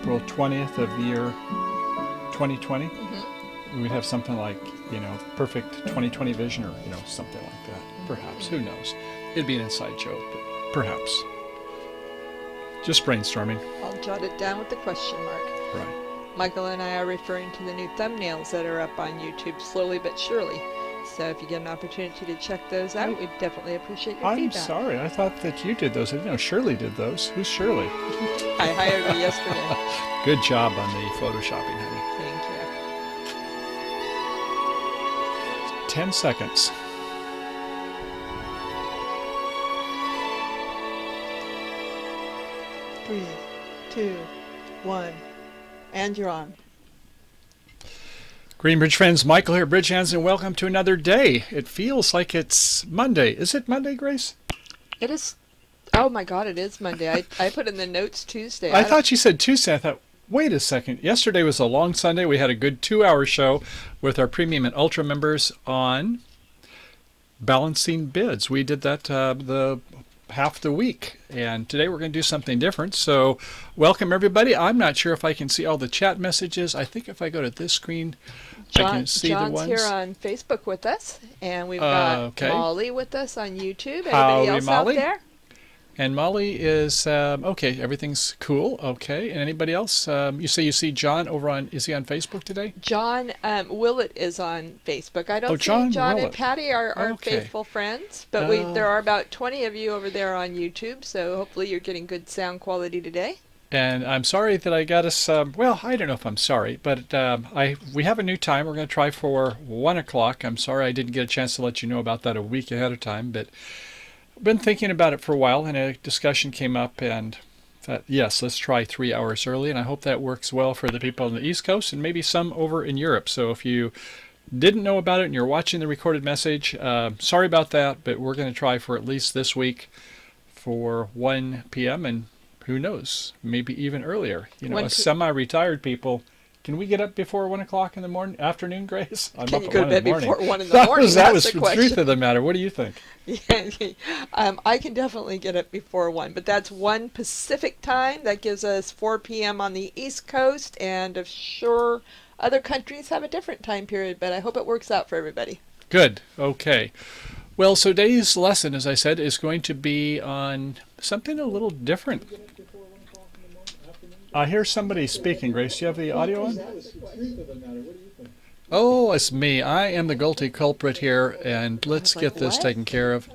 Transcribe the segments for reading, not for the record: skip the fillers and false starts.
April 20th of the year 2020, Mm-hmm. we'd have something like, perfect 2020 vision, or, something like that. Perhaps. Who knows? It'd be an inside joke, but perhaps. Just brainstorming. I'll jot it down with the question mark. Right. Michael and I are referring to the new thumbnails that are up on YouTube slowly but surely. So if you get an opportunity to check those out, we'd definitely appreciate your I'm feedback. sorry. I thought that you did those. I didn't know Shirley did those. Who's Shirley? I hired her yesterday. Good job on the photoshopping, honey. Thank you. 10 seconds. Three, two, one, and you're on. Greenbridge friends, Michael here, BridgeHands, and welcome to another day. It feels like it's Monday. Is it Monday, Grace? It is. Oh my God, it is Monday. I put in the notes Tuesday. I thought you said Tuesday. I thought, wait a second. Yesterday was a long Sunday. We had a good 2-hour show with our premium and ultra members on balancing bids. We did that the half the week, and today we're going to do something different. So welcome everybody. I'm not sure if I can see all the chat messages. I think if I go to this screen, I can see the ones. John's here on Facebook with us, and we've got okay. Molly with us on YouTube. Anybody Howdy, else Molly? out there? And Molly is okay. Everything's cool. Okay. And anybody else? You say you see John over on? Is he on Facebook today? John Willett is on Facebook. I don't John see John Willett. and Patty are Okay. faithful friends, but there are about 20 of you over there on YouTube. So hopefully you're getting good sound quality today. And I'm sorry that I got us. Well, I don't know if I'm sorry, but we have a new time. We're going to try for 1 o'clock. I'm sorry I didn't get a chance to let you know about that a week ahead of time, but been thinking about it for a while, and a discussion came up, and thought, yes, let's try 3 hours early, and I hope that works well for the people on the East Coast and maybe some over in Europe. So if you didn't know about it and you're watching the recorded message, sorry about that, but we're going to try for at least this week for 1 p.m., and who knows, maybe even earlier. Us semi-retired people, can we get up before 1 o'clock in the afternoon, Grace? I'm Can up you at go 1 to in the bed morning. before 1 in the morning? That was That's the the truth question. of the matter. What do you think? I can definitely get up before 1, but that's 1 Pacific time. That gives us 4 p.m. on the East Coast, and I'm sure other countries have a different time period, but I hope it works out for everybody. Good. Okay. Well, so today's lesson, as I said, is going to be on something a little different. I hear somebody speaking. Grace, do you have the audio on? Oh, it's me. I am the guilty culprit here, and let's get this taken care of.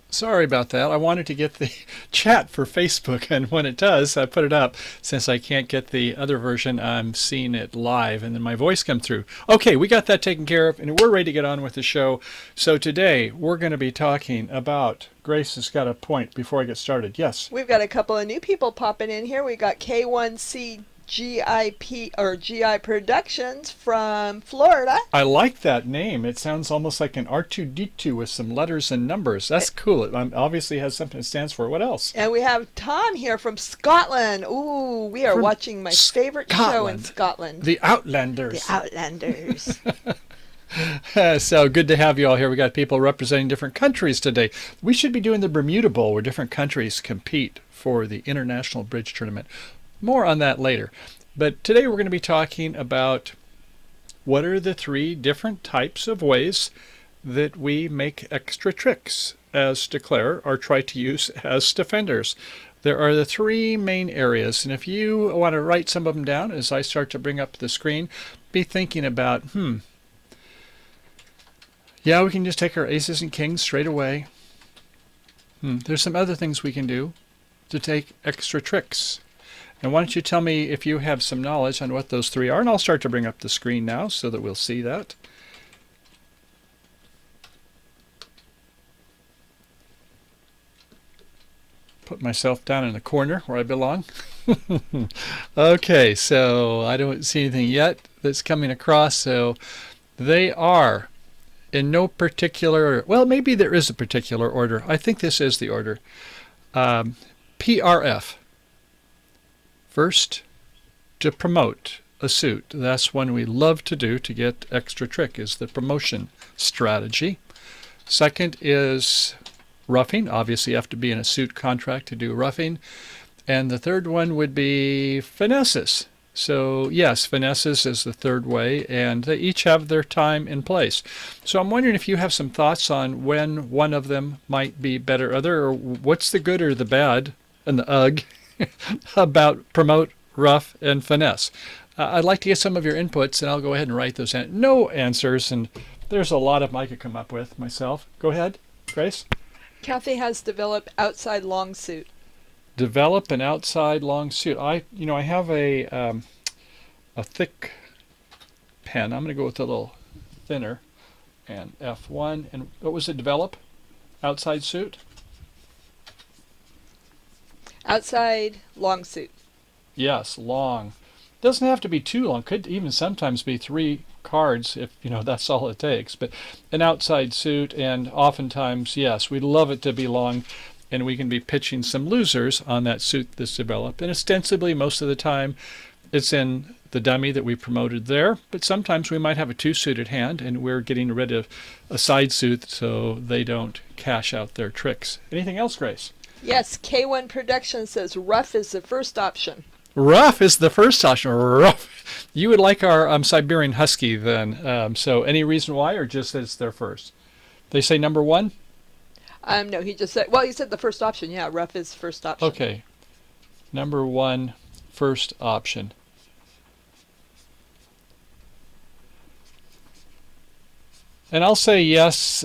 Sorry about that. I wanted to get the chat for Facebook, and when it does, I put it up. Since I can't get the other version, I'm seeing it live, and then my voice come through. Okay, we got that taken care of, and we're ready to get on with the show. So today, we're going to be talking about... Grace has got a point before I get started. Yes? We've got a couple of new people popping in here. We got K1C GIP or GI Productions from Florida. I like that name. It sounds almost like an R2D2 with some letters and numbers. That's cool. It obviously has something it stands for. What else? And we have Tom here from Scotland. Ooh, we are watching my favorite show in Scotland. The Outlanders. The Outlanders. So good to have you all here. We got people representing different countries today. We should be doing the Bermuda Bowl where different countries compete for the International Bridge Tournament. More on that later. But today we're going to be talking about what are the 3 different types of ways that we make extra tricks as declare or try to use as defenders. There are the 3 main areas, and if you want to write some of them down as I start to bring up the screen, be thinking about, yeah, we can just take our aces and kings straight away. There's some other things we can do to take extra tricks. And why don't you tell me if you have some knowledge on what those 3 are, and I'll start to bring up the screen now so that we'll see that. Put myself down in the corner where I belong. Okay, so I don't see anything yet that's coming across, so they are in no particular, well, maybe there is a particular order. I think this is the order. PRF. First, to promote a suit. That's one we love to do to get extra trick, is the promotion strategy. Second is roughing. Obviously, you have to be in a suit contract to do roughing. And the third one would be finesses. So yes, finesses is the third way, and they each have their time and place. So I'm wondering if you have some thoughts on when one of them might be better other, or what's the good or the bad and the ugh about promote, rough, and finesse. I'd like to get some of your inputs, and I'll go ahead and write those in. No answers, and there's a lot of them I could come up with myself. Go ahead, Grace. Kathy has developed outside long suit. Develop an outside long suit. I have a thick pen. I'm going to go with a little thinner, and F1. And what was it? Develop outside suit. Outside long suit. Yes, long. Doesn't have to be too long. Could even sometimes be 3 cards if that's all it takes. But an outside suit, and oftentimes, yes, we love it to be long, and we can be pitching some losers on that suit that's developed. And ostensibly, most of the time, it's in the dummy that we promoted there. But sometimes we might have a 2-suited hand, and we're getting rid of a side suit so they don't cash out their tricks. Anything else, Grace? Yes, K1 Production says rough is the first option. Rough is the first option. Rough. You would like our Siberian Husky then. So any reason why, or just that it's their first? They say number 1? No, he just said, well, he said the first option. Yeah, rough is first option. Okay. Number 1, first option. And I'll say yes, ...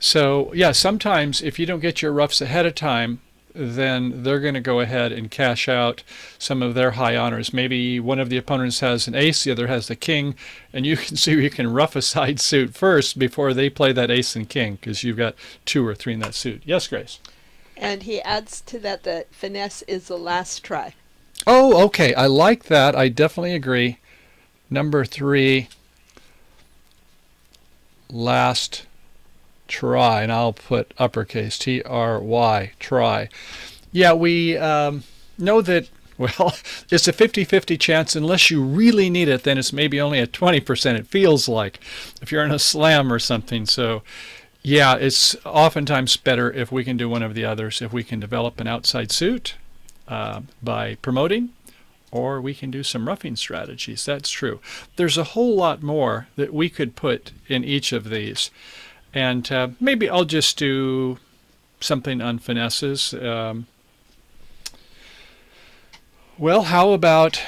So, yeah, sometimes if you don't get your roughs ahead of time, then they're going to go ahead and cash out some of their high honors. Maybe one of the opponents has an ace, the other has the king, and you can see you can rough a side suit first before they play that ace and king, because you've got 2 or 3 in that suit. Yes, Grace? And he adds to that finesse is the last try. Oh, okay. I like that. I definitely agree. Number 3, last try, and I'll put uppercase T-R-Y, try. Yeah, we know that, well, it's a 50-50 chance. Unless you really need it, then it's maybe only a 20%, it feels like, if you're in a slam or something. So, yeah, it's oftentimes better if we can do one of the others, if we can develop an outside suit by promoting, or we can do some roughing strategies. That's true. There's a whole lot more that we could put in each of these. And maybe I'll just do something on finesses. Well, how about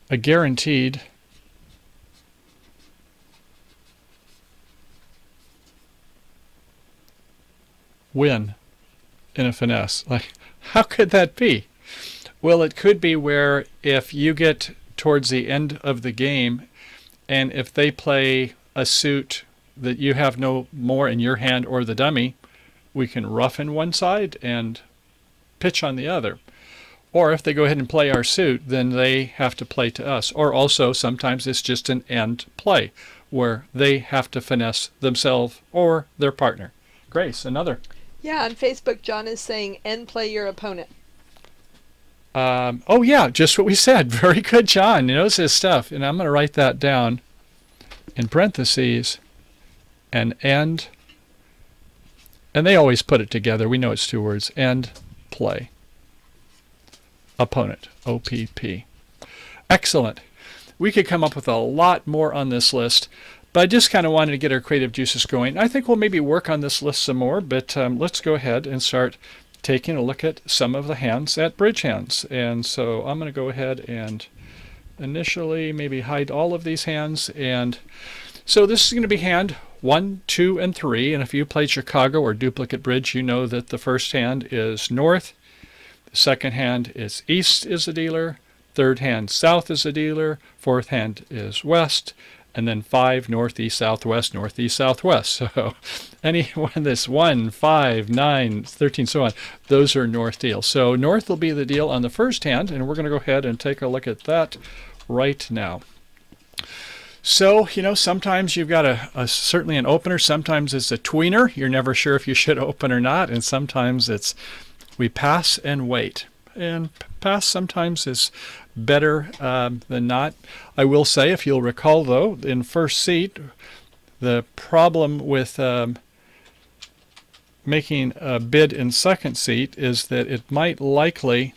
a guaranteed win in a finesse? Like, how could that be? Well, it could be where if you get towards the end of the game, and if they play a suit that you have no more in your hand or the dummy, we can roughen one side and pitch on the other. Or if they go ahead and play our suit, then they have to play to us. Or also, sometimes it's just an end play, where they have to finesse themselves or their partner. Grace, another. Yeah, on Facebook, John is saying end play your opponent. Oh, yeah, just what we said. Very good, John. He knows his stuff. And I'm going to write that down in parentheses and end. And they always put it together. We know it's 2 words. End play. Opponent. OPP. Excellent. We could come up with a lot more on this list, but I just kind of wanted to get our creative juices going. I think we'll maybe work on this list some more, but let's go ahead and start taking a look at some of the hands at BridgeHands. And so I'm going to go ahead and initially maybe hide all of these hands. And so this is going to be hand 1, 2, and 3. And if you played Chicago or duplicate bridge, you know that the first hand is north, the second hand is east is the dealer, third hand south is the dealer, fourth hand is west, and then 5 northeast, southwest, northeast, southwest. So any one that's 1, 5, 9, 13, so on, those are north deals. So north will be the deal on the first hand, and we're going to go ahead and take a look at that right now. So, sometimes you've got certainly an opener. Sometimes it's a tweener. You're never sure if you should open or not. And sometimes it's we pass and wait. And pass sometimes is better than not. I will say, if you'll recall, though, in first seat, the problem with making a bid in second seat is that it might likely,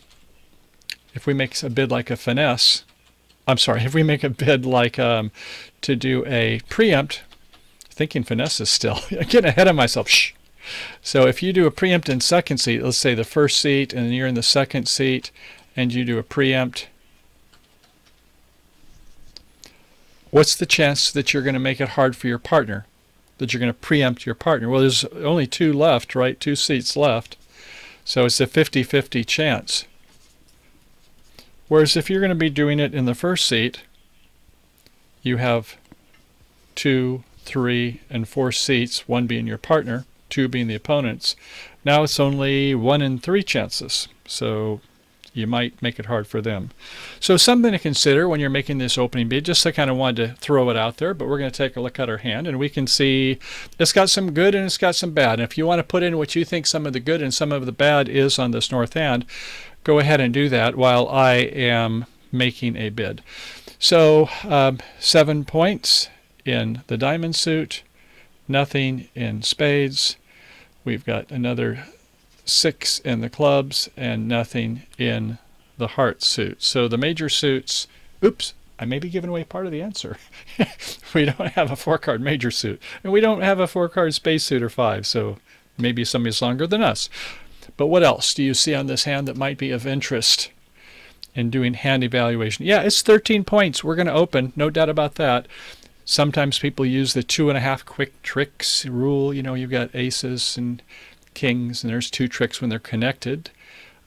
if we make a bid like a finesse, I'm sorry, if we make a bid like to do a preempt, thinking finesse is still, getting ahead of myself, shh. So if you do a preempt in second seat, let's say the first seat and you're in the second seat and you do a preempt, what's the chance that you're going to make it hard for your partner, that you're going to preempt your partner? Well, there's only two left, right? Two seats left. So it's a 50-50 chance. Whereas if you're going to be doing it in the first seat, you have 2, 3, and 4 seats, one being your partner, 2 being the opponents. Now it's only 1 in 3 chances. So you might make it hard for them. So something to consider when you're making this opening bid. Just I kind of wanted to throw it out there, but we're going to take a look at our hand and we can see it's got some good and it's got some bad. And if you want to put in what you think some of the good and some of the bad is on this north hand, go ahead and do that while I am making a bid. So 7 points in the diamond suit, nothing in spades. We've got another 6 in the clubs and nothing in the heart suit. So the major suits, oops, I may be giving away part of the answer. We don't have a 4-card major suit and we don't have a 4-card spade suit or 5. So maybe somebody's longer than us. But what else do you see on this hand that might be of interest in doing hand evaluation? Yeah, it's 13 points. We're going to open, no doubt about that. Sometimes people use the 2.5 quick tricks rule. You know, you've got aces and kings, and there's 2 tricks when they're connected.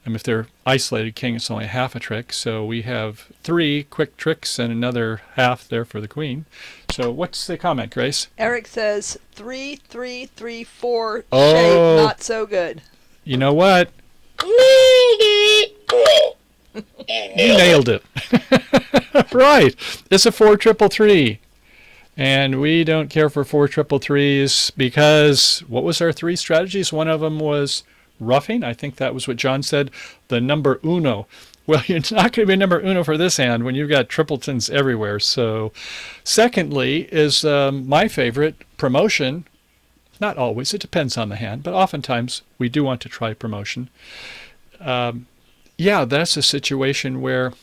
If they're isolated king, it's only half a trick. So we have 3 quick tricks and another half there for the queen. So what's the comment, Grace? Eric says 3, 3, 3, 4 Oh, shape, not so good. You know what? You nailed it. Right. It's a 4-3-3. And we don't care for 4-3-3s because what was our 3 strategies? One of them was roughing. I think that was what John said, the number uno. Well, you're not going to be number uno for this hand when you've got tripletons everywhere. So secondly is my favorite, promotion. Not always. It depends on the hand, but oftentimes we do want to try promotion. Yeah, that's a situation where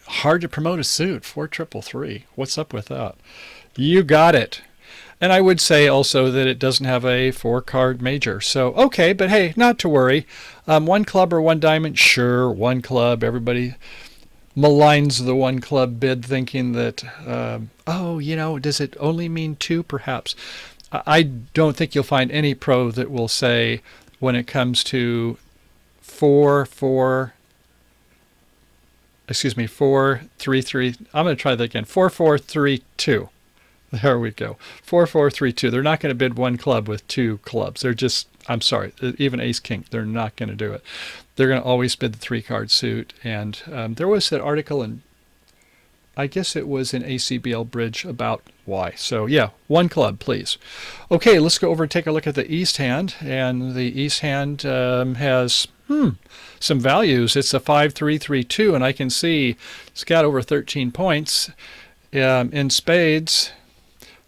hard to promote a suit, 4-3-3. What's up with that? You got it. And I would say also that it doesn't have a 4-card major. So, okay, but hey, not to worry. 1 club or 1 diamond? Sure, 1 club. Everybody maligns the 1 club bid thinking that, oh, you know, does it only mean 2 perhaps? I don't think you'll find any pro that will say when it comes to 4-3-3. I'm going to try that again. 4-4-3-2. There we go. 4-4-3-2. They're not going to bid 1 club with 2 clubs. They're just, I'm sorry, even ace king, they're not going to do it. They're going to always bid the 3-card suit. And there was that article in, I guess it was in ACBL Bridge about why. So yeah, 1 club, please. Okay, let's go over and take a look at the East hand. And the East hand has some values. It's a 5-3-3-2, and I can see it's got over 13 points. In spades,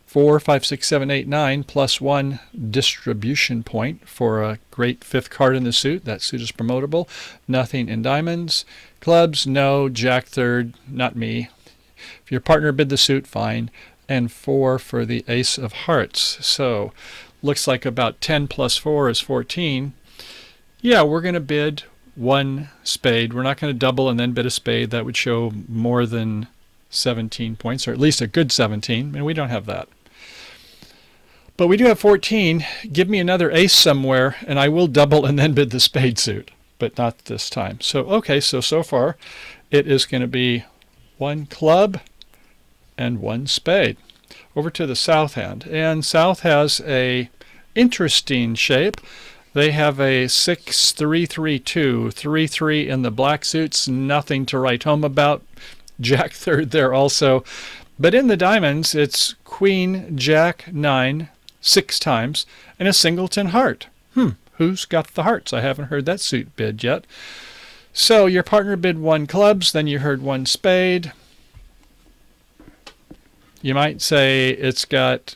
4, 5, 6, 7, 8, 9, plus 1 distribution point for a great 5th card in the suit. That suit is promotable. Nothing in diamonds. Clubs, no. Jack 3rd, not me. If your partner bid the suit, fine. And 4 for the ace of hearts. So looks like about 10 plus 4 is 14. Yeah, we're going to bid 1 spade. We're not going to double and then bid a spade. That would show more than 17 points, or at least a good 17, and we don't have that. But we do have 14. Give me another ace somewhere, and I will double and then bid the spade suit, but not this time. So, okay, so far it is going to be 1 club and 1 spade. Over to the south hand, and south has a interesting shape. They have a 6-3-3-2, 3-3 in the black suits, nothing to write home about. Jack 3rd there also. But in the diamonds, it's Queen, Jack, 9, 6 times, and a singleton heart. Who's got the hearts? I haven't heard that suit bid yet. So your partner bid 1 clubs, then you heard 1 spade. You might say it's got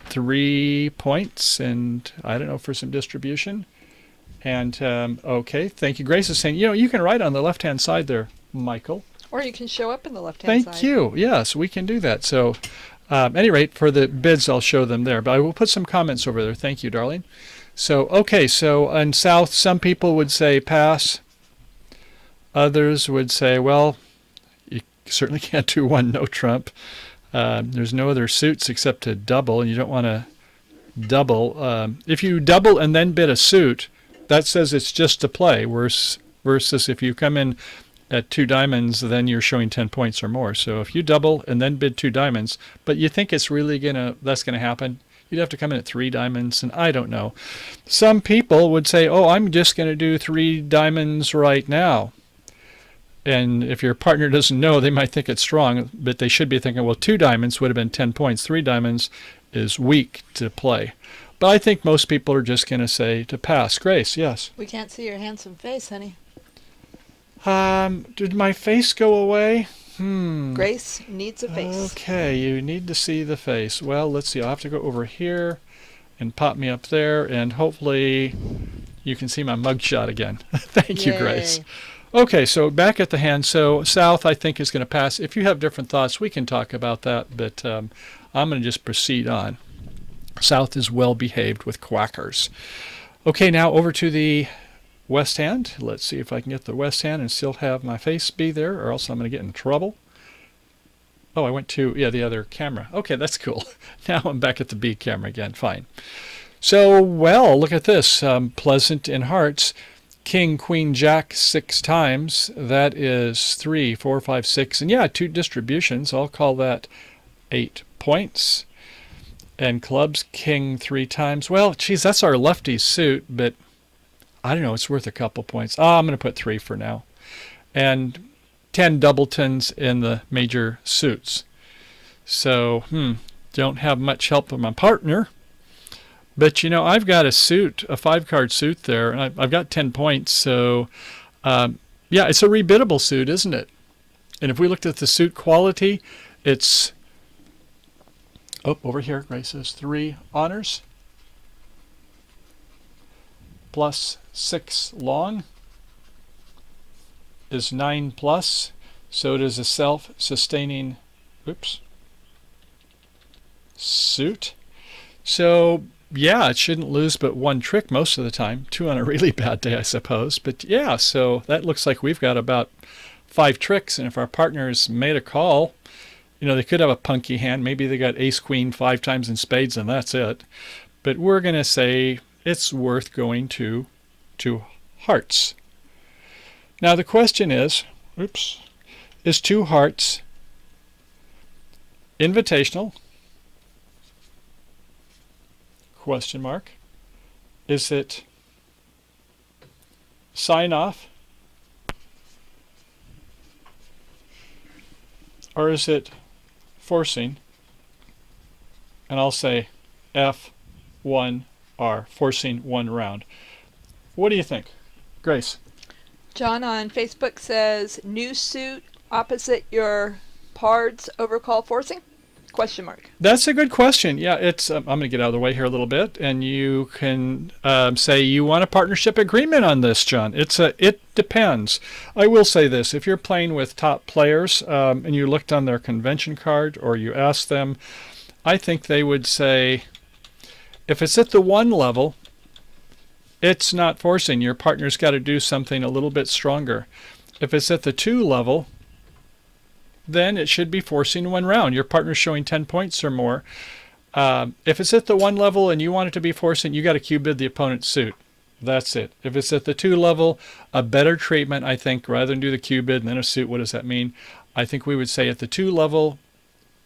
3 points, and I don't know, for some distribution. And okay, thank you. Grace is saying, you can write on the left-hand side there, Michael. Or you can show up in the left-hand side. Thank you. Yes, we can do that. So, at any rate, for the bids, I'll show them there. But I will put some comments over there. Thank you, darling. So, okay, so in South, some people would say pass. Others would say, well, you certainly can't do one no trump. There's no other suits except to double, and you don't want to double. If you double and then bid a suit, that says it's just to play, versus if you come in at 2 diamonds, then you're showing 10 points or more. So if you double and then bid 2 diamonds, but you think it's really that's gonna happen, you'd have to come in at 3 diamonds, and I don't know. Some people would say, oh, I'm just gonna do 3 diamonds right now. And if your partner doesn't know, they might think it's strong, but they should be thinking, well, 2 diamonds would have been 10 points. 3 diamonds is weak to play. But I think most people are just going to say to pass. Grace, yes? We can't see your handsome face, honey. Did my face go away? Grace needs a face. Okay, you need to see the face. Well, let's see. I'll have to go over here and pop me up there, and hopefully you can see my mugshot again. Thank you, Grace. Okay, so back at the hand. So South, I think, is going to pass. If you have different thoughts, we can talk about that, but I'm going to just proceed on. South is well behaved with quackers. Okay, now over to the west hand. Let's see if I can get the west hand and still have my face be there, or else I'm going to get in trouble. Oh, I went to, the other camera. Okay, that's cool. Now I'm back at the B camera again. Fine. So, well, look at this. Pleasant in hearts. King, Queen, Jack 6 times. That is 3, 4, 5, 6. And 2 distributions. I'll call that 8 points. And clubs, King 3 times. Well, geez, that's our lefty suit, but I don't know. It's worth a couple points. I'm going to put 3 for now. And 10 doubletons in the major suits. So, don't have much help from my partner. But, I've got a suit, a 5-card suit there, and I've got 10 points. So, it's a rebiddable suit, isn't it? And if we looked at the suit quality, it's... Oh, over here, Grace says 3 honors plus 6 long is 9 plus. So it is a self-sustaining, suit. So, it shouldn't lose but 1 trick most of the time. 2 on a really bad day, I suppose. But so that looks like we've got about 5 tricks. And if our partners made a call, they could have a punky hand. Maybe they got ace, queen 5 times in spades, and that's it. But we're going to say it's worth going to hearts. Now the question is, is 2 hearts invitational? Question mark. Is it sign off? Or is it forcing? And I'll say F1R, forcing 1 round. What do you think? Grace? John on Facebook says, new suit opposite your pards overcall forcing? Question mark. That's a good question. It's. I'm going to get out of the way here a little bit, and you can say you want a partnership agreement on this, John. It depends. I will say this: if you're playing with top players and you looked on their convention card or you asked them, I think they would say, if it's at the 1 level, it's not forcing. Your partner's got to do something a little bit stronger. If it's at the 2 level, then it should be forcing 1 round. Your partner's showing 10 points or more. If it's at the 1 level and you want it to be forcing, you got to Q-bid the opponent's suit. That's it. If it's at the 2 level, a better treatment, I think, rather than do the Q-bid and then a suit, what does that mean? I think we would say at the 2 level,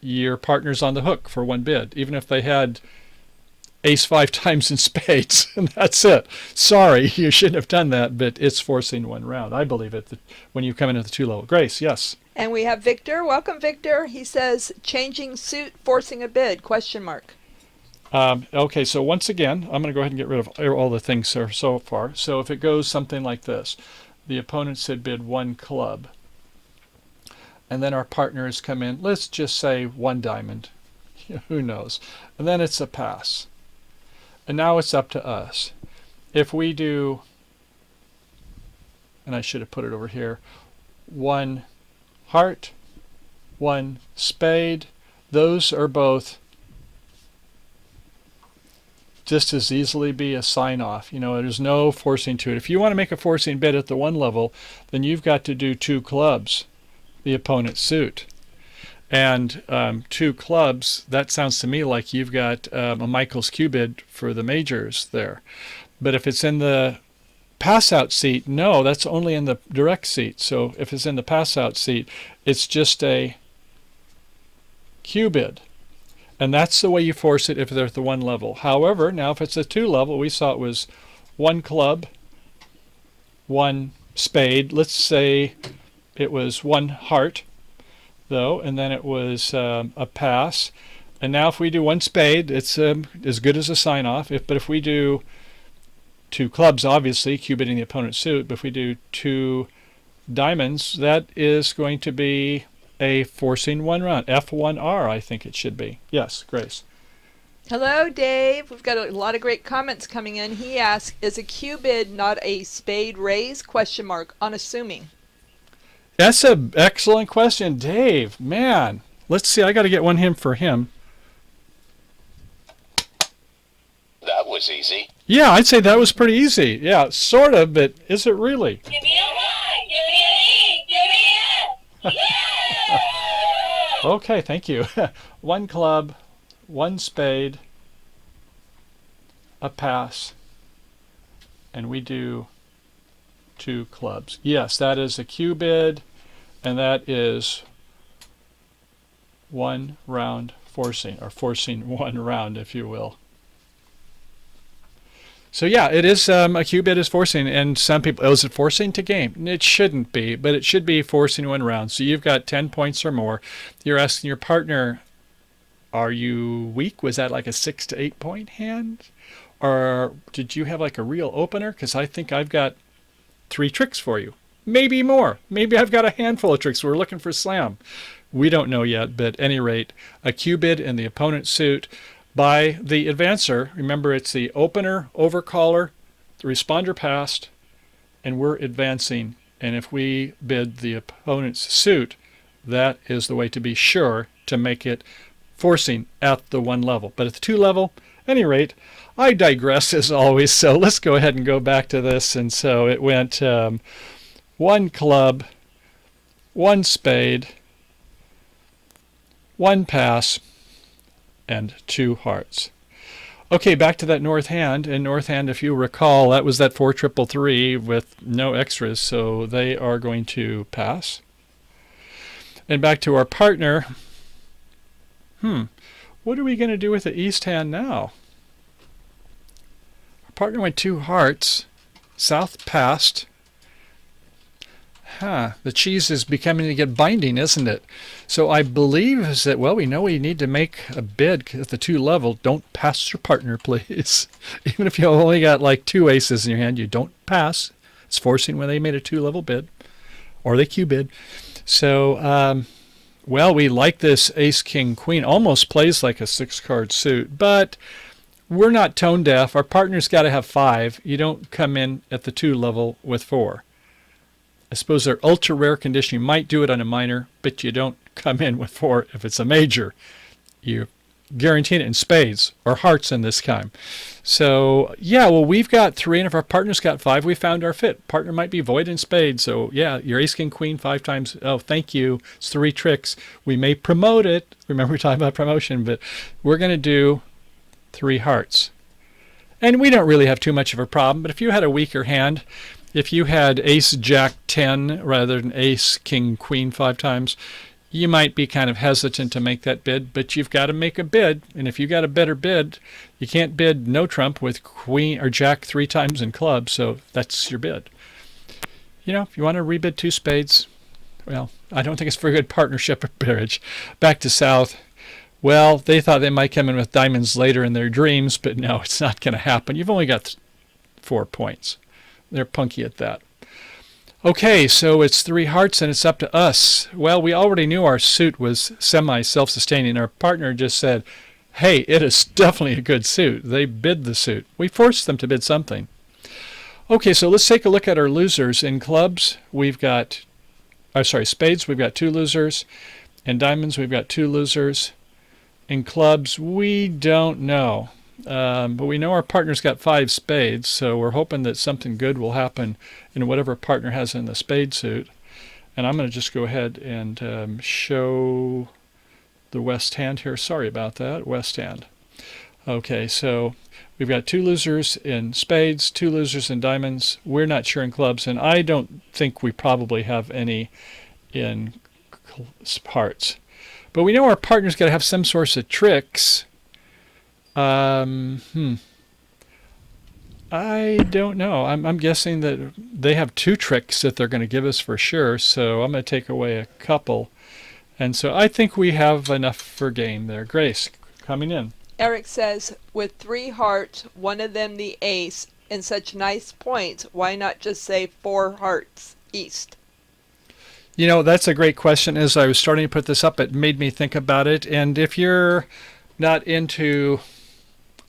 your partner's on the hook for 1 bid, even if they had ace 5 times in spades, and that's it. Sorry, you shouldn't have done that, but it's forcing 1 round. I believe it when you come in at the 2 level. Grace, yes. And we have Victor. Welcome, Victor. He says, changing suit, forcing a bid, question mark. Okay, so once again, I'm going to go ahead and get rid of all the things so far. So if it goes something like this, the opponent said bid 1 club, and then our partners come in, let's just say 1 diamond Who knows? And then it's a pass. And now it's up to us. If we do, and I should have put it over here, one heart, one spade, those are both just as easily be a sign off. There's no forcing to it. If you want to make a forcing bid at the one level, then you've got to do two clubs, the opponent's suit. And two clubs, that sounds to me like you've got a Michael's Q bid for the majors there. But if it's in the pass out seat, no, that's only in the direct seat. So if it's in the pass out seat, it's just a Q bid. And that's the way you force it if they're at the one level. However, now if it's a two level, we saw it was one club, one spade. Let's say it was one heart, though, and then it was a pass. And now if we do one spade, it's as good as a sign off. But if we do two clubs, obviously, Q-bidding the opponent's suit, but if we do two diamonds, that is going to be a forcing one round. F1R, I think it should be. Yes, Grace. Hello, Dave. We've got a lot of great comments coming in. He asks, is a Q bid not a spade raise? Question mark, unassuming. That's an excellent question, Dave. Man, let's see. I got to get one him for him. That was easy. Yeah, I'd say that was pretty easy. Yeah, sort of, but is it really? Give me a Y, give me an E, give me an F. Yeah! Okay, thank you. One club, one spade, a pass, and we do two clubs. Yes, that is a Q bid, and that is one round forcing, or forcing one round, if you will. So yeah, it is a Q bid is forcing, and some people, is it forcing to game? It shouldn't be, but it should be forcing one round. So you've got 10 points or more. You're asking your partner, are you weak? Was that like a 6 to 8 point hand? Or did you have like a real opener? Because I think I've got 3 tricks for you. Maybe more. Maybe I've got a handful of tricks. We're looking for slam. We don't know yet, but at any rate, a Q bid in the opponent's suit by the advancer. Remember, it's the opener, overcaller, the responder passed, and we're advancing. And if we bid the opponent's suit, that is the way to be sure to make it forcing at the one level. But at the two level, at any rate, I digress as always, so let's go ahead and go back to this. And so it went one club, one spade, one pass, and two hearts. Okay, back to that north hand. And north hand, if you recall, that was that 4-3-3 with no extras, so they are going to pass. And back to our partner. What are we going to do with the east hand now? Our partner went two hearts. South passed. The cheese is becoming to get binding, isn't it? So I believe is that, well, we know we need to make a bid at the two level. Don't pass your partner, please. Even if you only got like 2 aces in your hand, you don't pass. It's forcing when they made a 2-level bid, or they Q bid. So, well, we like this ace, king, queen. Almost plays like a 6-card suit, but we're not tone deaf. Our partner's got to have 5. You don't come in at the 2 level with 4. I suppose they're ultra rare condition. You might do it on a minor, but you don't come in with 4 if it's a major. You guarantee it in spades or hearts in this time. So yeah, well, we've got 3, and if our partner's got 5, we found our fit. Partner might be void in spades. So yeah, your ace, king, queen 5 times. Oh, thank you. It's 3 tricks. We may promote it. Remember, we're talking about promotion, but we're going to do 3 hearts. And we don't really have too much of a problem, but if you had a weaker hand, if you had ace, jack, 10 rather than ace, king, queen 5 times, you might be kind of hesitant to make that bid, but you've got to make a bid. And if you got a better bid, you can't bid no trump with queen or jack 3 times in clubs, so that's your bid. You know, if you want to rebid 2 spades, well, I don't think it's for a good partnership or marriage. Back to south. Well, they thought they might come in with diamonds later in their dreams, but no, it's not going to happen. You've only got 4 points. They're punky at that. Okay, so it's three hearts and it's up to us. Well, we already knew our suit was semi-self-sustaining. Our partner just said, hey, it is definitely a good suit. They bid the suit. We forced them to bid something. Okay, so let's take a look at our losers. In clubs, we've got, spades, we've got two losers. In diamonds, we've got two losers. In clubs, we don't know. But we know our partner's got five spades, so we're hoping that something good will happen in whatever partner has in the spade suit. And I'm going to just go ahead and show the west hand here. Sorry about that, west hand. Okay, so we've got two losers in spades, two losers in diamonds. We're not sure in clubs, and I don't think we probably have any in hearts. But we know our partner's got to have some sorts of tricks. I don't know. I'm guessing that they have two tricks that they're going to give us for sure, so I'm going to take away a couple. And so I think we have enough for game there. Grace, coming in. Eric says, with three hearts, one of them the ace, and such nice points, why not just say four hearts east? You know, that's a great question. As I was starting to put this up, it made me think about it. And if you're not into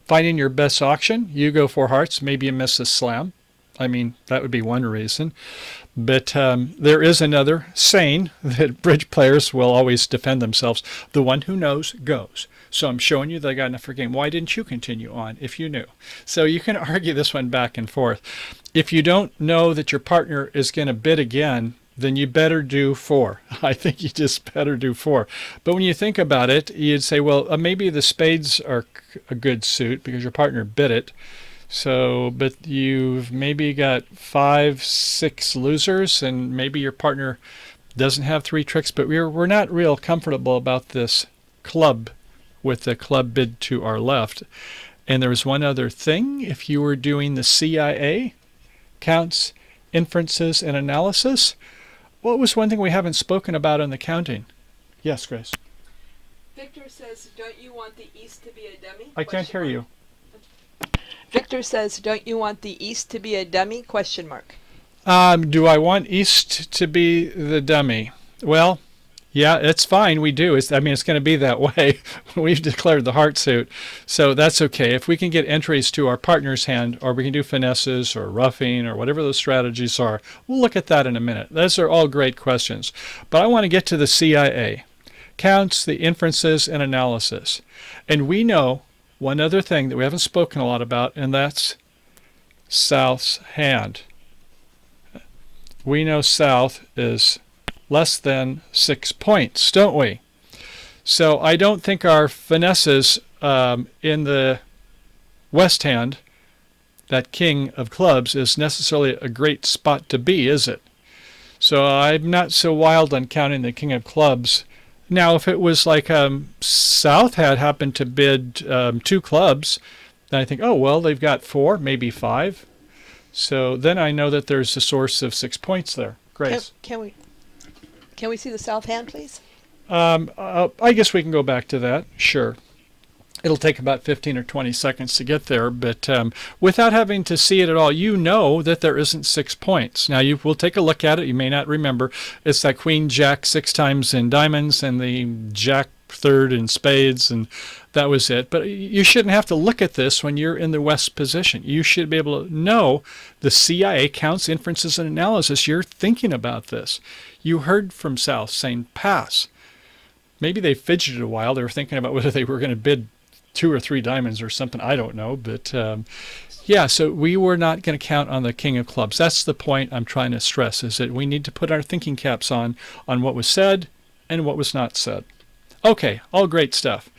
finding your best auction, you go four hearts. Maybe you miss a slam. I mean, that would be one reason. But there is another saying that bridge players will always defend themselves. The one who knows goes. So I'm showing you that I got enough for game. Why didn't you continue on if you knew? So you can argue this one back and forth. If you don't know that your partner is going to bid again, then you better do four. I think you just better do four. But when you think about it, you'd say, well, maybe the spades are a good suit because your partner bid it. So, but you've maybe got 5, 6 losers, and maybe your partner doesn't have three tricks, but we're not real comfortable about this club with the club bid to our left. And there was one other thing. If you were doing the CIA, counts, inferences, and analysis, what was one thing we haven't spoken about in the counting? Yes, Grace. Victor says, don't you want the east to be a dummy? I can't hear you. Victor says, don't you want the east to be a dummy? Question mark. Do I want east to be the dummy? Well, yeah, it's fine. We do. It's going to be that way. We've declared the heart suit. So that's okay. If we can get entries to our partner's hand, or we can do finesses or roughing or whatever those strategies are, we'll look at that in a minute. Those are all great questions. But I want to get to the CIA. Counts, the inferences, and analysis. And we know one other thing that we haven't spoken a lot about, and that's South's hand. We know South is less than 6 points, don't we? So I don't think our finesses in the west hand, that king of clubs, is necessarily a great spot to be, is it? So I'm not so wild on counting the king of clubs. Now, if it was like South had happened to bid 2 clubs, then I think, oh, well, they've got 4, maybe 5. So then I know that there's a source of 6 points there. Grace. Can we see the south hand, please? I guess we can go back to that. Sure. It'll take about 15 or 20 seconds to get there, but without having to see it at all, you know that there isn't 6 points. Now, we'll take a look at it. You may not remember. It's that queen jack 6 times in diamonds and the jack third in spades, and that was it. But you shouldn't have to look at this when you're in the west position. You should be able to know the CIA counts, inferences, and analysis. You're thinking about this. You heard from South saying pass. Maybe they fidgeted a while. They were thinking about whether they were going to bid 2 or 3 diamonds or something. I don't know. But yeah, so we were not going to count on the king of clubs. That's the point I'm trying to stress, is that we need to put our thinking caps on what was said and what was not said. Okay, all great stuff.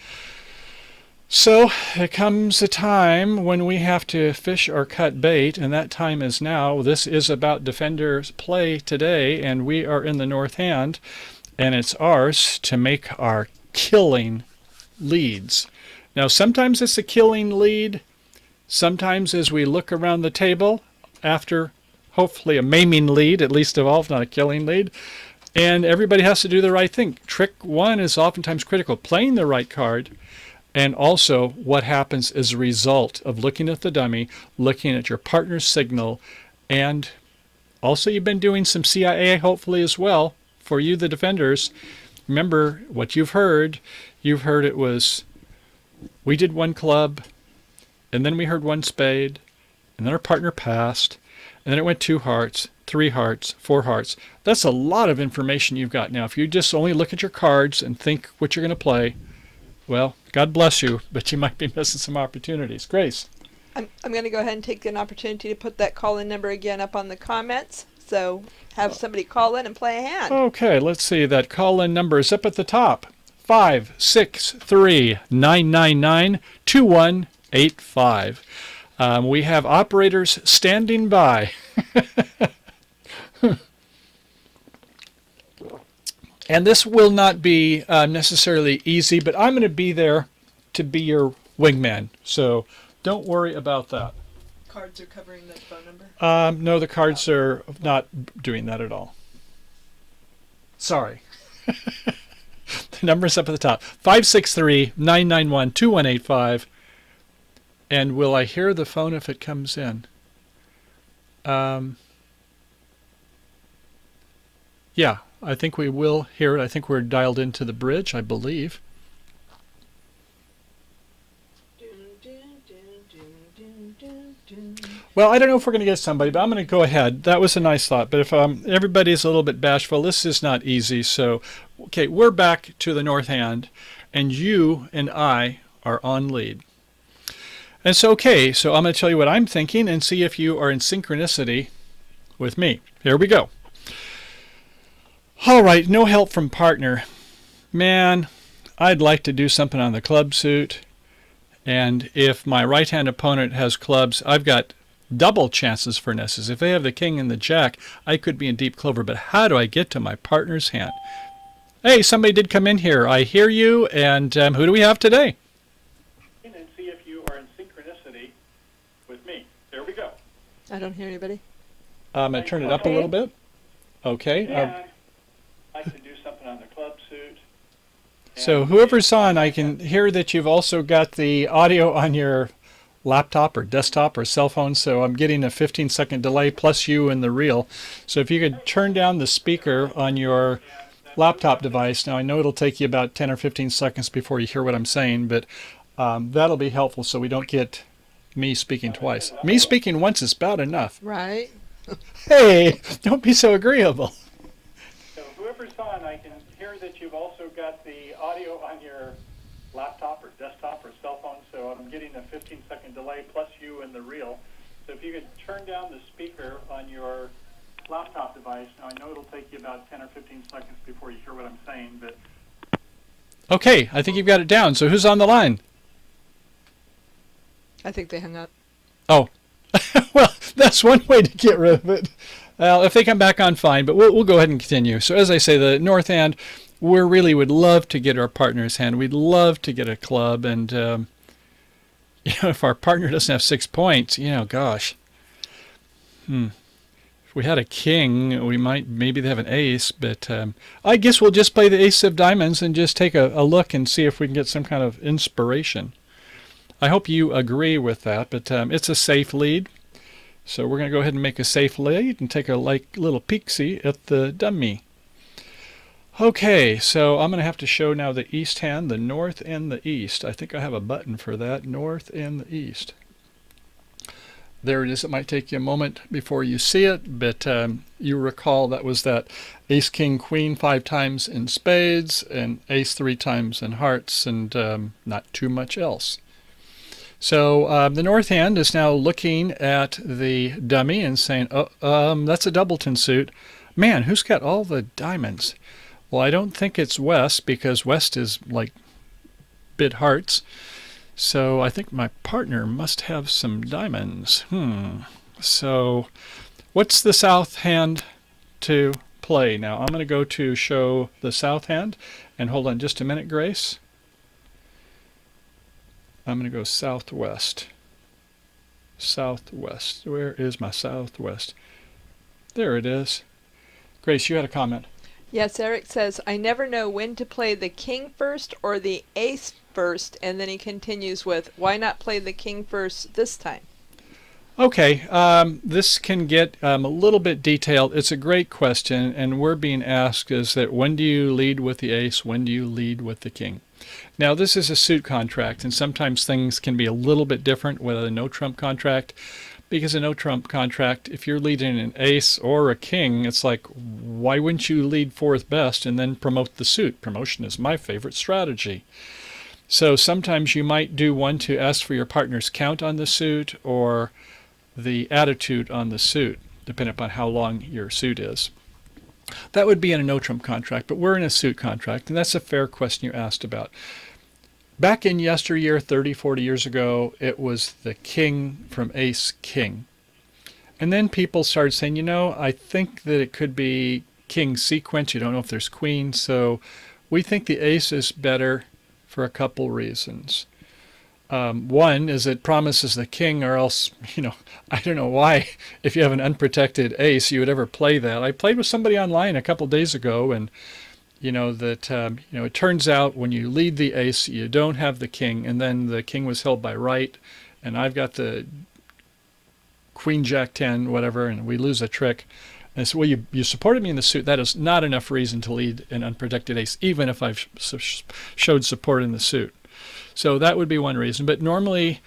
So it comes a time when we have to fish or cut bait, and that time is now. This is about Defender's play today, and we are in the north hand, and it's ours to make our killing leads. Now, sometimes it's a killing lead. Sometimes as we look around the table after hopefully a maiming lead, at least of all, if not a killing lead, and everybody has to do the right thing. Trick 1 is oftentimes critical, playing the right card, and also what happens as a result of looking at the dummy, looking at your partner's signal, and Also, you've been doing some CIA, hopefully, as well. For you, the defenders, remember what you've heard. You've heard it was, we did one club, and then we heard one spade, and then our partner passed, and then it went 2 hearts, 3 hearts, 4 hearts. That's a lot of information you've got now. If you just only look at your cards and think what you're going to play, well, God bless you, but you might be missing some opportunities. Grace. I'm going to go ahead and take an opportunity to put that call-in number again up on the comments. So have somebody call in and play a hand. Okay, let's see. That call-in number is up at the top. 563-999-2185. We have operators standing by. And this will not be necessarily easy, but I'm going to be there to be your wingman. So don't worry about that. Cards are covering that phone number? No, the cards are not doing that at all. Sorry. The number's up at the top. 563-991-2185. And will I hear the phone if it comes in? Yeah, I think we will hear it. I think we're dialed into the bridge, I believe. Well, I don't know if we're going to get somebody, but I'm going to go ahead. That was a nice thought. But if everybody's a little bit bashful, this is not easy. So, okay, we're back to the north hand, and you and I are on lead. And so, okay, so I'm going to tell you what I'm thinking and see if you are in synchronicity with me. Here we go. All right, no help from partner. Man, I'd like to do something on the club suit. And if my right-hand opponent has clubs, I've got double chances for nesses. If they have the king and the jack, I could be in deep clover. But how do I get to my partner's hand? Hey, somebody did come in here. I hear you. And who do we have today? And see if you are in synchronicity with me. There we go. I don't hear anybody. I'm going to turn it up a little bit. Okay. I'd like to do something on the club suit. So whoever's on, I can hear that you've also got the audio on your laptop or desktop or cell phone, so I'm getting a 15-second delay plus you and the reel. So if you could turn down the speaker on your laptop device. Now I know it'll take you about 10 or 15 seconds before you hear what I'm saying, but that'll be helpful so we don't get me speaking twice. Me speaking once is about enough. Right. Hey, don't be so agreeable. So whoever's on, I can hear that you've also got the audio on your laptop or desktop or cell phone, so I'm getting a 15-second delay plus you and the reel. So if you could turn down the speaker on your laptop device. Now I know it'll take you about 10 or 15 seconds before you hear what I'm saying, but... Okay, I think you've got it down. So who's on the line? I think they hung up. Oh, well, that's one way to get rid of it. Well, if they come back on, fine, but we'll go ahead and continue. So as I say, the north hand, we really would love to get our partner's hand. We'd love to get a club, and if our partner doesn't have 6 points, gosh. If we had a king, we might maybe they have an ace, but I guess we'll just play the ace of diamonds and just take a look and see if we can get some kind of inspiration. I hope you agree with that, but it's a safe lead. So we're going to go ahead and make a safe lead and take a little peek-see at the dummy. Okay, so I'm going to have to show now the east hand, the north and the east. I think I have a button for that, north and the east. There it is. It might take you a moment before you see it, but you recall that was that ace, king, queen 5 times in spades and ace 3 times in hearts, and not too much else. So the north hand is now looking at the dummy and saying, that's a doubleton suit. Man, who's got all the diamonds? Well, I don't think it's west, because west is like bid hearts. So I think my partner must have some diamonds. So what's the south hand to play? Now I'm going to go to show the south hand. And hold on just a minute, Grace. I'm going to go southwest. Southwest. Where is my southwest? There it is. Grace, you had a comment. Yes, Eric says, I never know when to play the king first or the ace first, and then he continues with, why not play the king first this time? Okay, this can get a little bit detailed. It's a great question, and we're being asked is that when do you lead with the ace? When do you lead with the king? Now, this is a suit contract, and sometimes things can be a little bit different with a no trump contract. Because a no trump contract, if you're leading an ace or a king, it's like, why wouldn't you lead fourth best and then promote the suit? Promotion is my favorite strategy. So sometimes you might do one to ask for your partner's count on the suit or the attitude on the suit, depending upon how long your suit is. That would be in a no trump contract, but we're in a suit contract, and that's a fair question you asked about. Back in yesteryear, 30, 40 years ago, it was the king from ace king. And then people started saying, I think that it could be king sequence. You don't know if there's queen. So we think the ace is better for a couple reasons. One is it promises the king, or else, I don't know why, if you have an unprotected ace, you would ever play that. I played with somebody online a couple days ago, and it turns out when you lead the ace, you don't have the king, and then the king was held by right, and I've got the queen, jack 10, whatever, and we lose a trick. And I said, well, you supported me in the suit. That is not enough reason to lead an unprotected ace, even if I've showed support in the suit. So that would be one reason. But normally,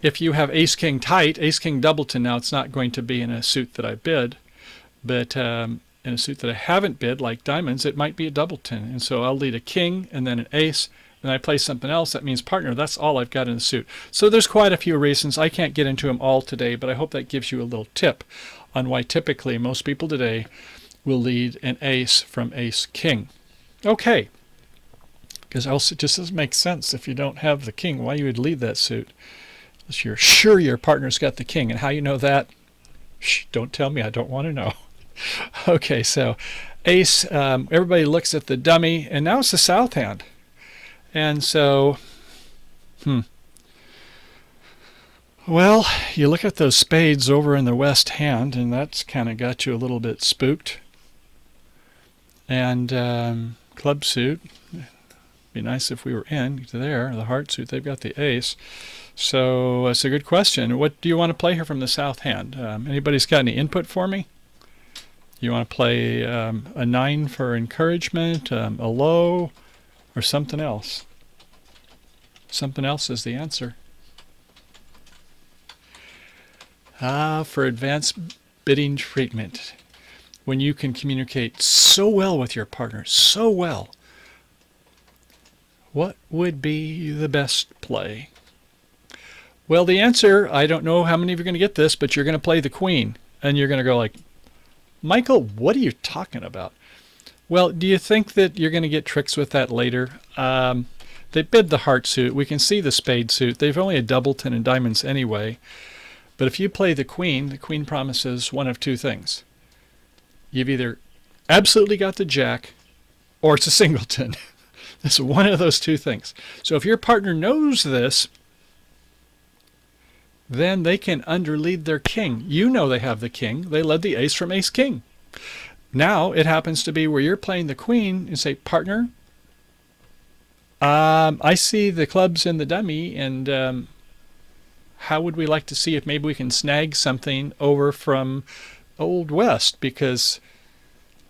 if you have ace king tight, ace king doubleton, now it's not going to be in a suit that I bid, but in a suit that I haven't bid, like diamonds, it might be a doubleton. And so I'll lead a king and then an ace, and I play something else. That means partner. That's all I've got in the suit. So there's quite a few reasons. I can't get into them all today, but I hope that gives you a little tip on why typically most people today will lead an ace from ace king. Okay. Because else it just doesn't make sense if you don't have the king, why you would lead that suit. Unless you're sure your partner's got the king. And how you know that? Shh, don't tell me. I don't want to know. Okay, so ace, everybody looks at the dummy, and now it's the south hand. And so, well, you look at those spades over in the west hand, and that's kind of got you a little bit spooked. And club suit, be nice if we were in there. The heart suit, they've got the ace. So that's a good question. What do you want to play here from the south hand? Anybody's got any input for me? You want to play a 9 for encouragement, a low, or something else? Something else is the answer. For advanced bidding treatment. When you can communicate so well with your partner, so well, what would be the best play? Well, the answer, I don't know how many of you are going to get this, but you're going to play the queen. And you're going to go like, Michael, what are you talking about? Well, do you think that you're going to get tricks with that later? They bid the heart suit. We can see the spade suit. They've only a doubleton and diamonds anyway. But if you play the queen promises one of two things. You've either absolutely got the jack or it's a singleton. It's one of those two things. So if your partner knows this, then they can underlead their king. You know they have the king. They led the ace from ace king. Now it happens to be where you're playing the queen and say, partner, I see the clubs in the dummy, and how would we like to see if maybe we can snag something over from Old West? Because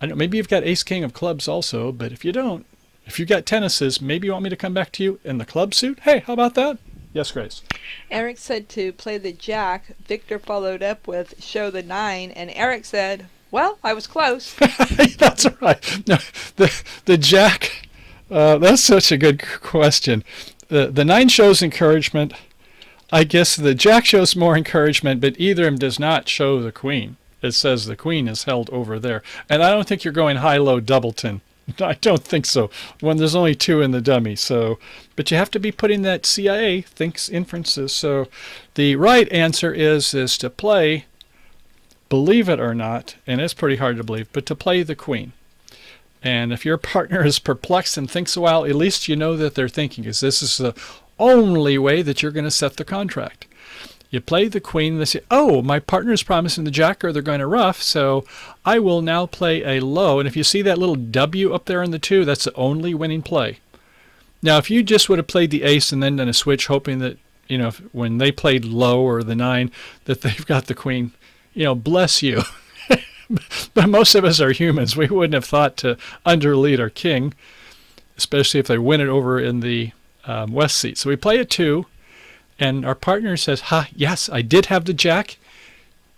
I know maybe you've got ace king of clubs also, but if you don't, if you've got tennises, maybe you want me to come back to you in the club suit? Hey, how about that? Yes, Grace. Eric said to play the jack. Victor followed up with show the 9, and Eric said, well, I was close. That's right. No, the jack, that's such a good question. The 9 shows encouragement. I guess the jack shows more encouragement, but either of them does not show the queen. It says the queen is held over there. And I don't think you're going high-low doubleton. I don't think so, when there's only 2 in the dummy. So, but you have to be putting that CIA thinks inferences. So the right answer is to play, believe it or not, and it's pretty hard to believe, but to play the queen. And if your partner is perplexed and thinks a while, at least you know that they're thinking, because this is the only way that you're going to set the contract. You play the queen, and they say, oh, my partner's promising the jack or they're going to ruff, so I will now play a low. And if you see that little W up there in the 2, that's the only winning play. Now, if you just would have played the ace and then done a switch hoping that when they played low or the 9, that they've got the queen, bless you. But most of us are humans. We wouldn't have thought to underlead our king, especially if they win it over in the west seat. So we play a 2, and our partner says, yes, I did have the jack.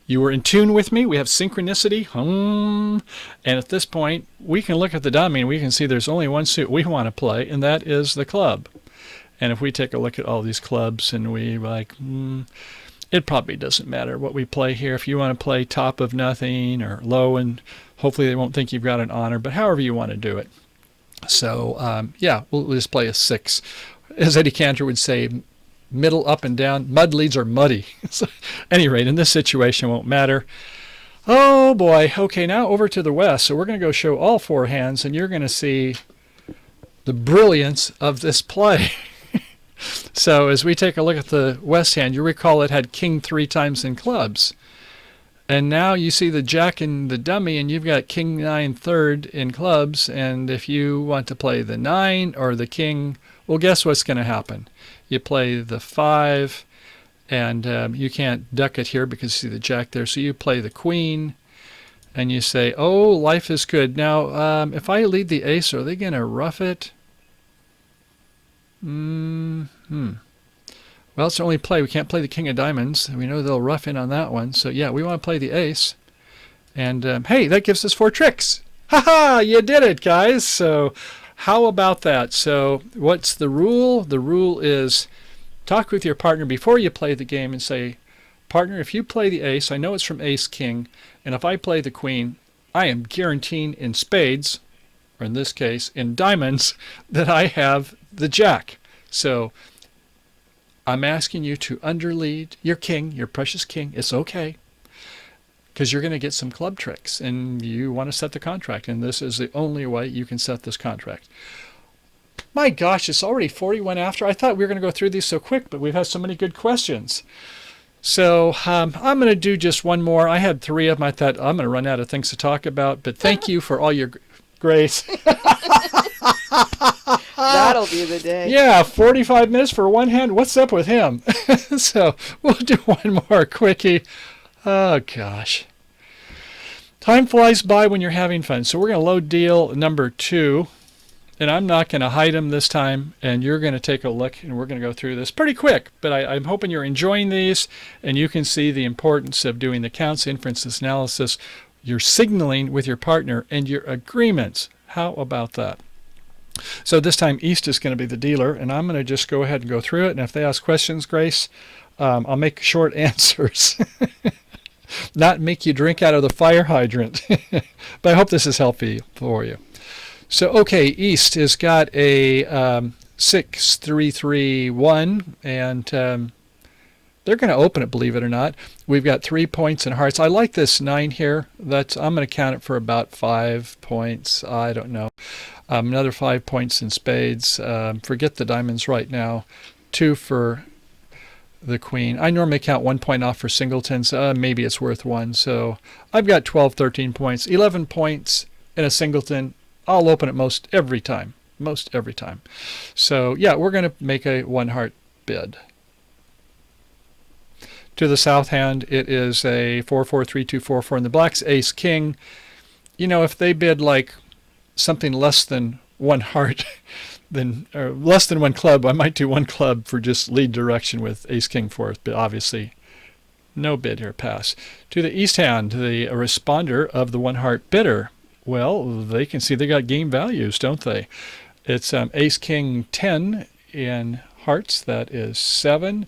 You were in tune with me. We have synchronicity. And at this point, we can look at the dummy and we can see there's only one suit we want to play, and that is the club. And if we take a look at all these clubs and we it probably doesn't matter what we play here. If you want to play top of nothing or low, and hopefully they won't think you've got an honor, but however you want to do it. So, we'll just play a 6. As Eddie Cantor would say, middle, up, and down. Mud leads are muddy. So, at any rate, in this situation, it won't matter. Oh, boy. Okay, now over to the west. So we're going to go show all 4 hands, and you're going to see the brilliance of this play. So as we take a look at the west hand, you recall it had king 3 times in clubs. And now you see the jack in the dummy, and you've got king 9 third in clubs. And if you want to play the 9 or the king, well, guess what's going to happen? You play the 5, and you can't duck it here because you see the jack there. So you play the queen, and you say, oh, life is good. Now, if I lead the ace, are they going to rough it? Well, it's the only play. We can't play the king of diamonds. We know they'll rough in on that one. So, yeah, we want to play the ace. And, hey, that gives us 4 tricks. Ha-ha! You did it, guys. So how about that? So what's the rule? The rule is talk with your partner before you play the game and say, partner, if you play the ace, I know it's from ace-king, and if I play the queen, I am guaranteeing in spades, or in this case, in diamonds, that I have the jack. So I'm asking you to underlead your king, your precious king. It's okay, because you're going to get some club tricks, and you want to set the contract, and this is the only way you can set this contract. My gosh, it's already 41 after. I thought we were going to go through these so quick, but we've had so many good questions. So I'm going to do just one more. I had 3 of them. I thought I'm going to run out of things to talk about, but thank you for all your grace. That'll be the day. Yeah, 45 minutes for one hand. What's up with him? So we'll do one more quickie. Oh, gosh. Time flies by when you're having fun. So we're going to load deal number 2. And I'm not going to hide them this time. And you're going to take a look, and we're going to go through this pretty quick. But I'm hoping you're enjoying these, and you can see the importance of doing the counts, inferences, analysis. You're signaling with your partner and your agreements. How about that? So this time East is going to be the dealer, and I'm going to just go ahead and go through it. And if they ask questions, Grace, I'll make short answers. Not make you drink out of the fire hydrant. But I hope this is healthy for you. So, okay, East has got a 6-3-3-1, and they're going to open it, believe it or not. We've got 3 points in hearts. I like this 9 here. I'm going to count it for about 5 points. I don't know. Another 5 points in spades. Forget the diamonds right now. 2 for the queen. I normally count 1 point off for singletons. Maybe it's worth 1. So I've got 12, 13 points. 11 points in a singleton. I'll open it most every time. Most every time. So, yeah, we're going to make a 1 heart bid. To the south hand, it is a 4-4-3-2-4-4, and the black's ace-king. You know, if they bid like something less than 1 heart, then or less than 1 club, I might do 1 club for just lead direction with ace-king fourth, but obviously no bid here, pass. To the east hand, the responder of the 1 heart bidder. Well, they can see they got game values, don't they? It's ace-king 10 in hearts, that is 7.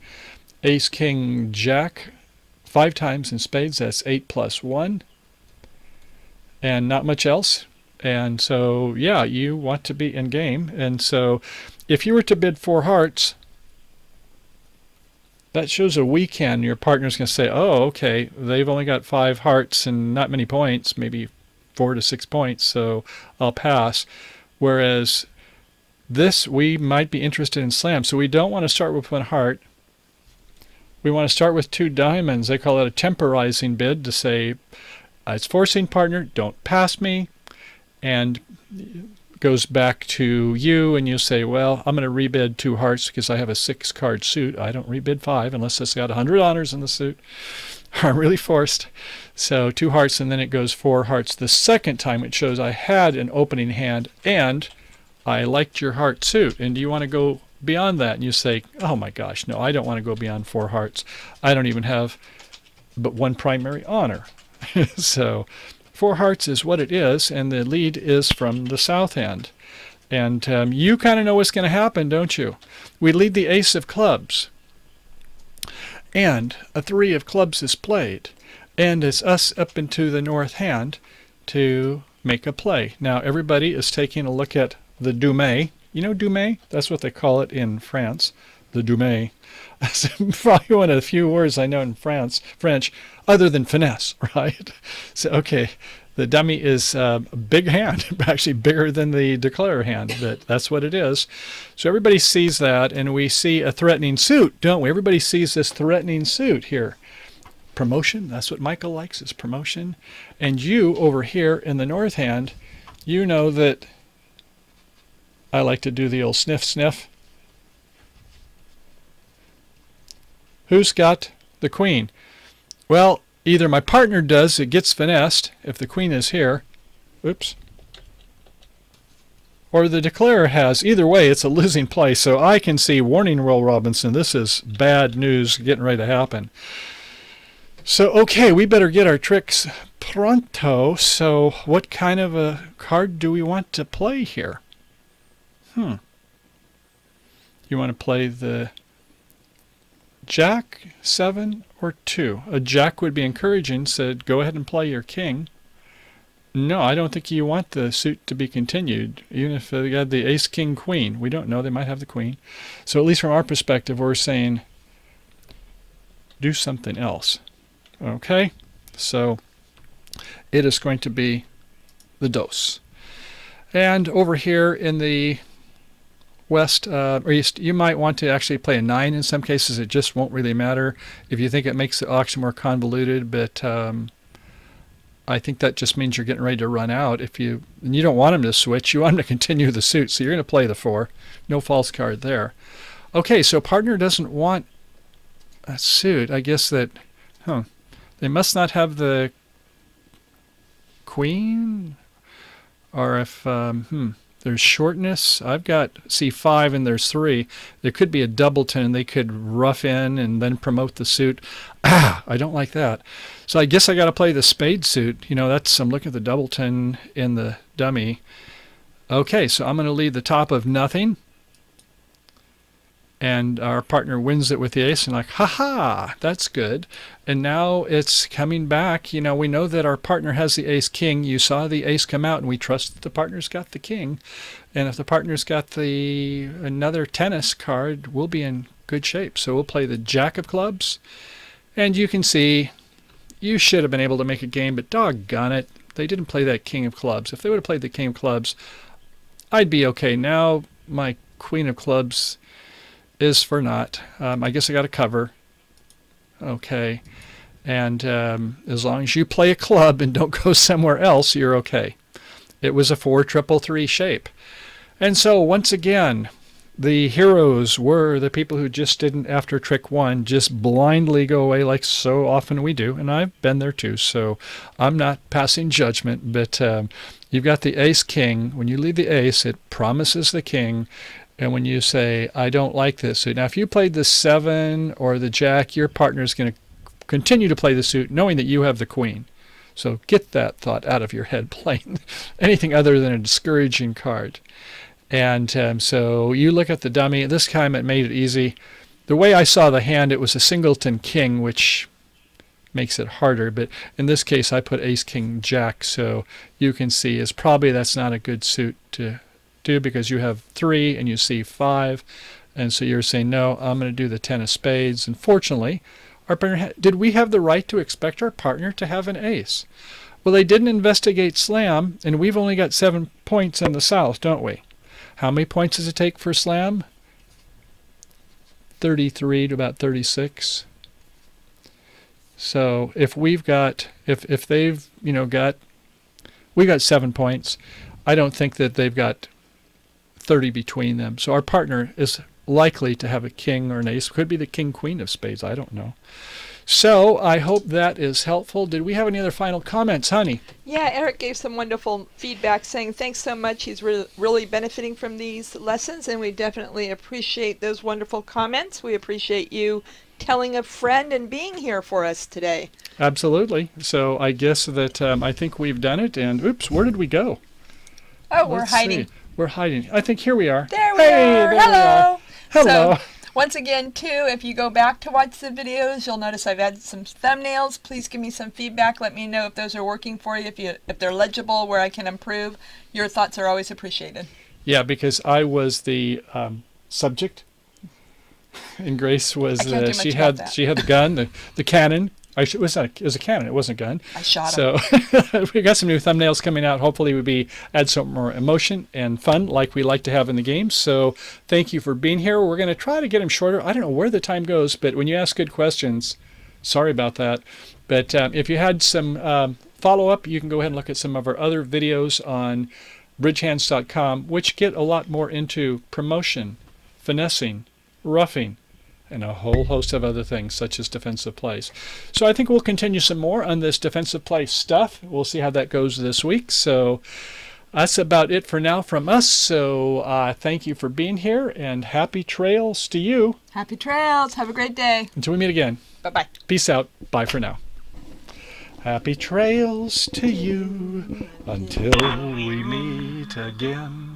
Ace-king jack 5 times in spades, that's 8 plus 1. And not much else. And so, yeah, you want to be in game. And so if you were to bid 4 hearts, that shows a weak hand. Your partner's going to say, oh, okay, they've only got 5 hearts and not many points, maybe 4 to 6 points, so I'll pass. Whereas this, we might be interested in slam. So we don't want to start with 1 heart. We want to start with 2 diamonds. They call it a temporizing bid to say, it's forcing partner, don't pass me. And goes back to you, and you say, well, I'm going to rebid 2 hearts because I have a 6-card suit. I don't rebid 5 unless it's got 100 honors in the suit. I'm really forced. So 2 hearts, and then it goes 4 hearts. The second time it shows I had an opening hand, and I liked your heart suit. And do you want to go beyond that? And you say, oh my gosh, no, I don't want to go beyond 4 hearts. I don't even have but 1 primary honor. So 4 hearts is what it is, and the lead is from the south hand. And you kind of know what's going to happen, don't you? We lead the ace of clubs, and a 3 of clubs is played, and it's us up into the north hand to make a play. Now everybody is taking a look at the dumé. You know dumé? That's what they call it in France, the dumé. That's probably one of the few words I know in French, other than finesse, right? So, okay, the dummy is a big hand, actually bigger than the declare hand, but that's what it is. So everybody sees that, and we see a threatening suit, don't we? Everybody sees this threatening suit here. Promotion, that's what Michael likes, is promotion. And you, over here in the north hand, you know that I like to do the old sniff, sniff. Who's got the queen? Well, either my partner does, it gets finessed if the queen is here. Oops. Or the declarer has. Either way, it's a losing play. So I can see, warning, Will Robinson, this is bad news getting ready to happen. So, okay, we better get our tricks pronto. So what kind of a card do we want to play here? You want to play the Jack, 7, or 2? A Jack would be encouraging, said go ahead and play your king. No, I don't think you want the suit to be continued, even if they got the ace, king, queen. We don't know, they might have the queen. So at least from our perspective, we're saying do something else. Okay, so it is going to be the dos. And over here in the west or east, you might want to actually play a 9 in some cases. It just won't really matter if you think it makes the auction more convoluted, but I think that just means you're getting ready to run out. And you don't want them to switch, you want them to continue the suit, so you're going to play the 4. No false card there. Okay, so partner doesn't want a suit. I guess that, they must not have the queen, or if, there's shortness. I've got C5 and there's 3. There could be a doubleton and they could rough in and then promote the suit. I don't like that. So I guess I got to play the spade suit. I'm looking at the doubleton in the dummy. Okay, so I'm going to lead the top of nothing. And our partner wins it with the ace, and ha, that's good. And now it's coming back. We know that our partner has the ace king. You saw the ace come out, and we trust that the partner's got the king. And if the partner's got another tennis card, we'll be in good shape. So we'll play the jack of clubs. And you can see, you should have been able to make a game, but doggone it, they didn't play that king of clubs. If they would have played the king of clubs, I'd be okay. Now my queen of clubs is for naught. I guess I got to cover. Okay. And as long as you play a club and don't go somewhere else, you're okay. It was a 4-3-3 shape. And so once again, the heroes were the people who just didn't, after trick 1, just blindly go away like so often we do. And I've been there too, so I'm not passing judgment. But you've got the ace king. When you leave the ace, it promises the king. And when you say, I don't like this suit. Now, if you played the 7 or the jack, your partner is going to continue to play the suit knowing that you have the queen. So get that thought out of your head, playing anything other than a discouraging card. And so you look at the dummy. This time it made it easy. The way I saw the hand, it was a singleton king, which makes it harder. But in this case, I put ace, king, jack. So you can see that's not a good suit to do, because you have 3 and you see 5, and so you're saying, no, I'm going to do the 10 of spades. And fortunately, our partner did we have the right to expect our partner to have an ace? Well, they didn't investigate slam, and we've only got 7 points in the south, don't we? How many points does it take for slam? 33 to about 36. So if we've got, if they've got, we got 7 points. I don't think that they've got 30 between them. So our partner is likely to have a king or an ace. Could be the king queen of spades. I don't know. So I hope that is helpful. Did we have any other final comments, honey? Yeah, Eric gave some wonderful feedback saying thanks so much. He's really benefiting from these lessons, and we definitely appreciate those wonderful comments. We appreciate you telling a friend and being here for us today. Absolutely. So I guess that I think we've done it. And oops, where did we go? Oh, we're Let's hiding. see. We're hiding. I think here we are. There we Hey, are. there we Hello. are. Hello. So, once again, too, if you go back to watch the videos, you'll notice I've added some thumbnails. Please give me some feedback. Let me know if those are working for you, if they're legible, where I can improve. Your thoughts are always appreciated. Yeah, because I was the subject, and Grace was I can't do much she about had that. she had the gun, the cannon. It was a cannon. It wasn't a gun. I shot him. So we got some new thumbnails coming out. Hopefully, add some more emotion and fun like we like to have in the game. So thank you for being here. We're going to try to get them shorter. I don't know where the time goes, but when you ask good questions, sorry about that. But if you had some follow-up, you can go ahead and look at some of our other videos on BridgeHands.com, which get a lot more into promotion, finessing, roughing, and a whole host of other things such as defensive plays. So I think we'll continue some more on this defensive play stuff. We'll see how that goes this week. So that's about it for now from us. So thank you for being here, and happy trails to you. Happy trails. Have a great day. Until we meet again. Bye-bye. Peace out. Bye for now. Happy trails to you until we meet again.